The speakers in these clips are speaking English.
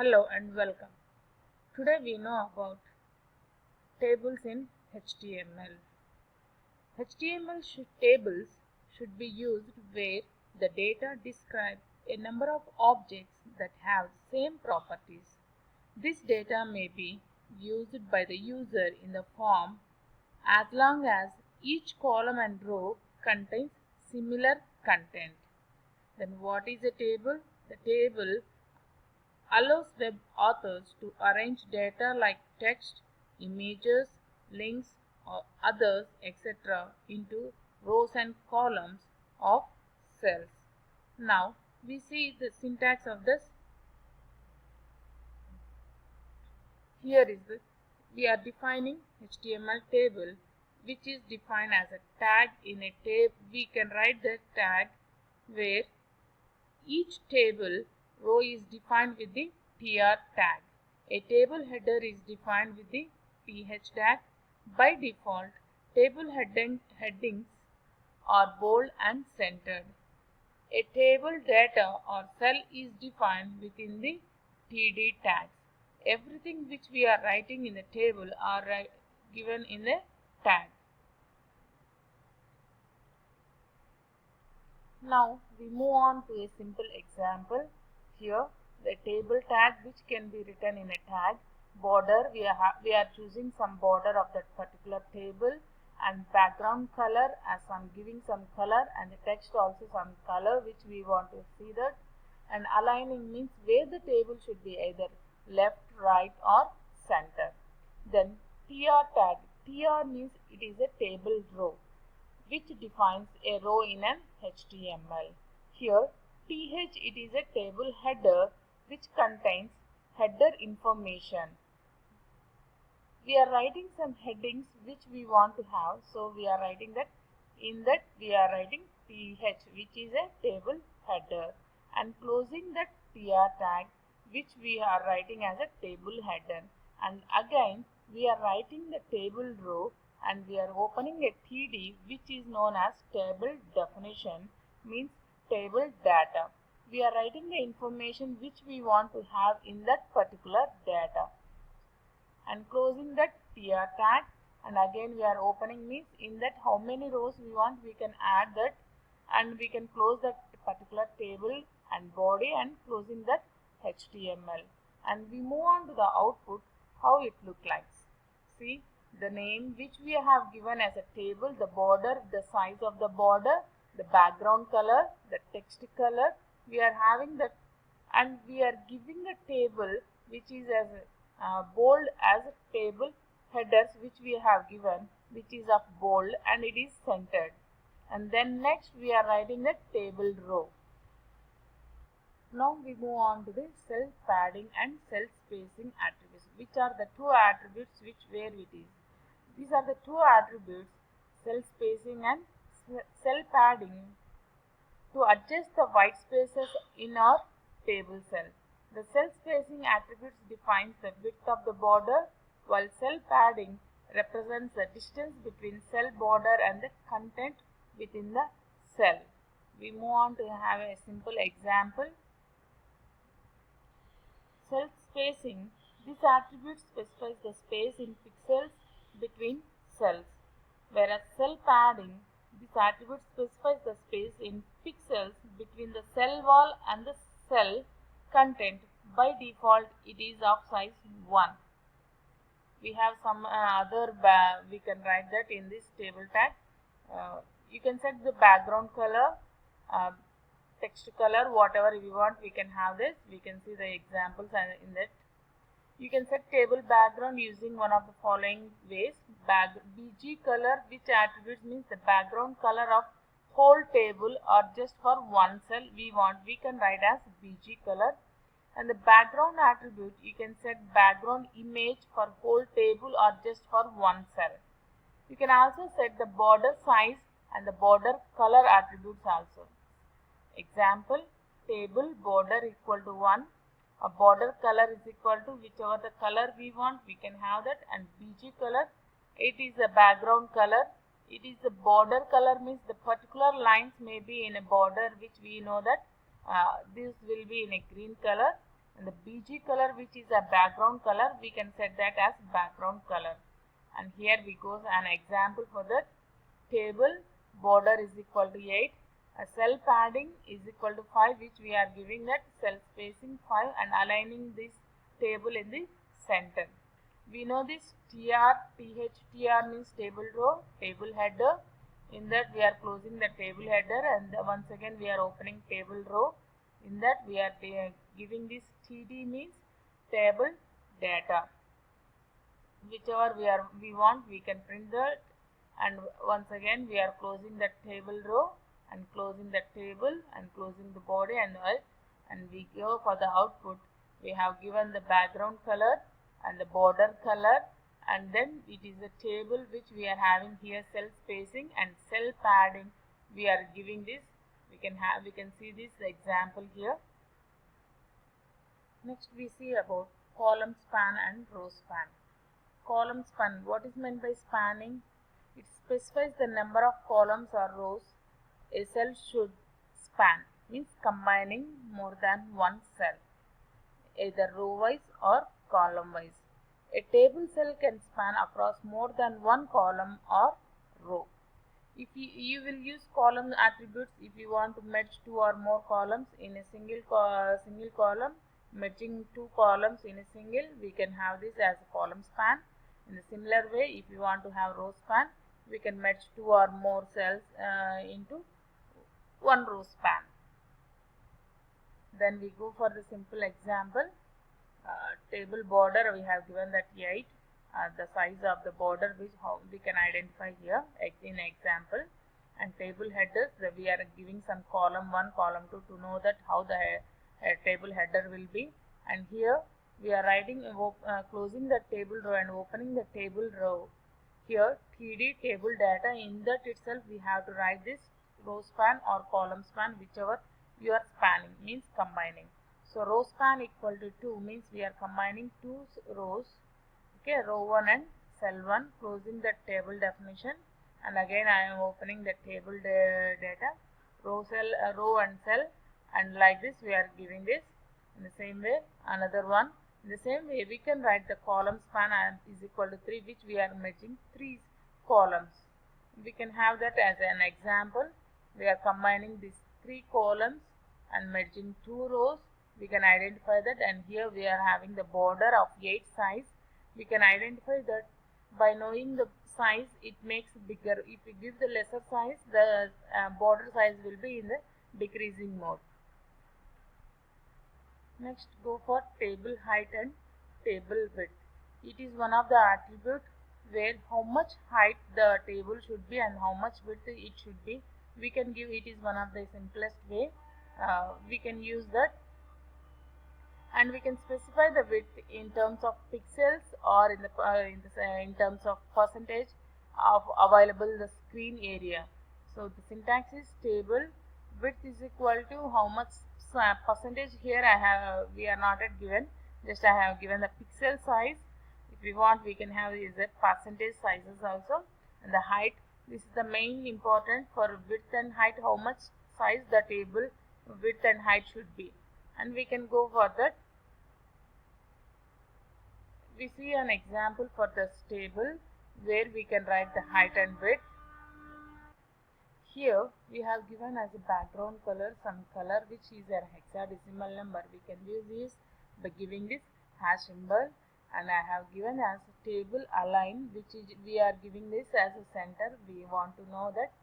Hello and welcome. Today we know about tables in HTML. Tables should be used where the data describe a number of objects that have same properties. This data may be used by the user in the form as long as each column and row contains similar content. Then what is a table? The table allows web authors to arrange data like text, images, links, or others, etc., into rows and columns of cells. Now we see the syntax of this. Here is we are defining HTML table, which is defined as a tag in a table. We can write the tag where each table row is defined with the tr tag. A table header is defined with the th tag. By default, table headings are bold and centered. A table data or cell is defined within the td tags. Everything which we are writing in the table are given in the tag. Now we move on to a simple example. Here the table tag which can be written in a tag. Border, we are choosing some border of that particular table, and background color as I'm giving some color, and the text also some color which we want to see that. And aligning means where the table should be either left, right or center. Then tr tag. Tr means it is a table row which defines a row in an HTML. Here th, it is a table header which contains header information. We are writing some headings which we want to have, so we are writing that. In that we are writing th, which is a table header, and closing that tr tag which we are writing as a table header, and again we are writing the table row, and we are opening a td which is known as table definition, means table data. We are writing the information which we want to have in that particular data, and closing that tr tag, and again we are opening means in that how many rows we want, we can add that, and we can close that particular table and body, and closing that HTML, and we move on to the output, how it look like. See the name which we have given as a table, the border, the size of the border, the background color, the text color, we are having that, and we are giving a table which is as bold as a table headers which we have given, which is of bold and it is centered. And then next we are writing the table row. Now we move on to the cell padding and cell spacing attributes, which are the two attributes which where it is. These are the two attributes, cell spacing and cell padding, to adjust the white spaces in our table cell. The cell spacing attributes defines the width of the border, while cell padding represents the distance between cell border and the content within the cell. We move on to have a simple example. Cell spacing, this attribute specifies the space in pixels between cells, whereas cell padding, this attribute specifies the space in pixels between the cell wall and the cell content. By default, it is of size 1. We have some other, we can write that in this table tag. You can set the background color, text color, whatever we want, we can have this. We can see the examples in that. You can set table background using one of the following ways. BG color, which attributes means the background color of whole table or just for one cell we can write as BG color. And the background attribute, you can set background image for whole table or just for one cell. You can also set the border size and the border color attributes also. Example, table border equal to 1, a border color is equal to whichever the color we want, we can have that, and BG color, it is a background color. It is the border color means the particular lines may be in a border which we know that this will be in a green color, and the BG color, which is a background color, we can set that as background color. And here we go an example for the table border is equal to 8, a cell padding is equal to 5, which we are giving that cell spacing 5 and aligning this table in the center. We know this TR means table row, table header. In that we are closing the table header, and once again we are opening table row. In that we are giving this TD means table data. Whichever we want, we can print that, and once again we are closing the table row and closing the table and closing the body and earth, and we go for the output. We have given the background color and the border color, and then it is a table which we are having here cell spacing and cell padding. We are giving this. We can see this example here. Next we see about column span and row span. Column span. What is meant by spanning? It specifies the number of columns or rows a cell should span, means combining more than one cell, either row wise or column wise. A table cell can span across more than one column or row. If you will use column attributes if you want to merge two or more columns in a single column, merging two columns in a single, we can have this as a column span. In a similar way, if you want to have row span, we can merge two or more cells into one row span. Then we go for the simple example. Table border, we have given that 8. The size of the border which we can identify here in example, and table headers, we are giving some column 1, column 2 to know that how the table header will be. And here we are writing closing the table row and opening the table row. Here TD table data, in that itself we have to write this row span or column span, whichever you are spanning, means combining. So row span equal to 2 means we are combining two rows. Okay, row 1 and cell 1, closing the table definition, and again I am opening the table data, row and cell, and like this we are giving this. In the same way another one. In the same way we can write the column span is equal to 3, which we are merging 3 columns. We can have that as an example. We are combining these 3 columns and merging 2 rows. We can identify that, and here we are having the border of 8 size. We can identify that by knowing the size, it makes bigger. If we give the lesser size, the border size will be in the decreasing mode. Next, go for table height and table width. It is one of the attributes where how much height the table should be and how much width it should be. We can give, it is one of the simplest way. We can use that, and we can specify the width in terms of pixels or in terms of percentage of available the screen area. So the syntax is table width is equal to how much percentage. Here we are not yet given, just I have given the pixel size. If we want, we can have is a percentage sizes also. And the height, this is the main important for width and height, how much size the table width and height should be. And we can go for that. We see an example for this table where we can write the height and width. Here we have given as a background color some color which is a hexadecimal number. We can use this by giving this hash symbol, and I have given as a table align, which is we are giving this as a center. We want to know that.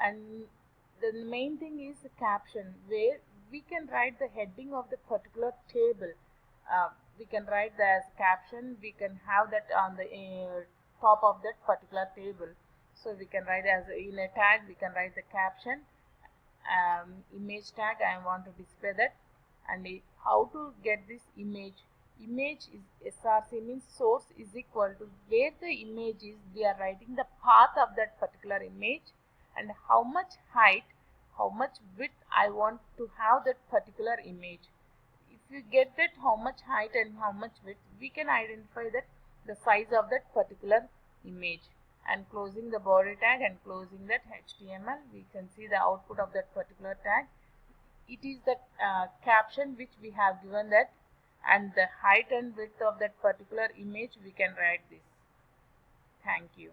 And the main thing is the caption, where we can write the heading of the particular table. We can write the as caption. We can have that on the top of that particular table. So we can write as in a tag, we can write the caption, image tag, I want to display that. And how to get this image? Image is SRC, means source is equal to where the image is, we are writing the path of that particular image, and how much height, how much width I want to have that particular image. If you get that how much height and how much width, we can identify that the size of that particular image. And closing the body tag and closing that HTML, we can see the output of that particular tag. It is that caption which we have given that and the height and width of that particular image we can write this. Thank you.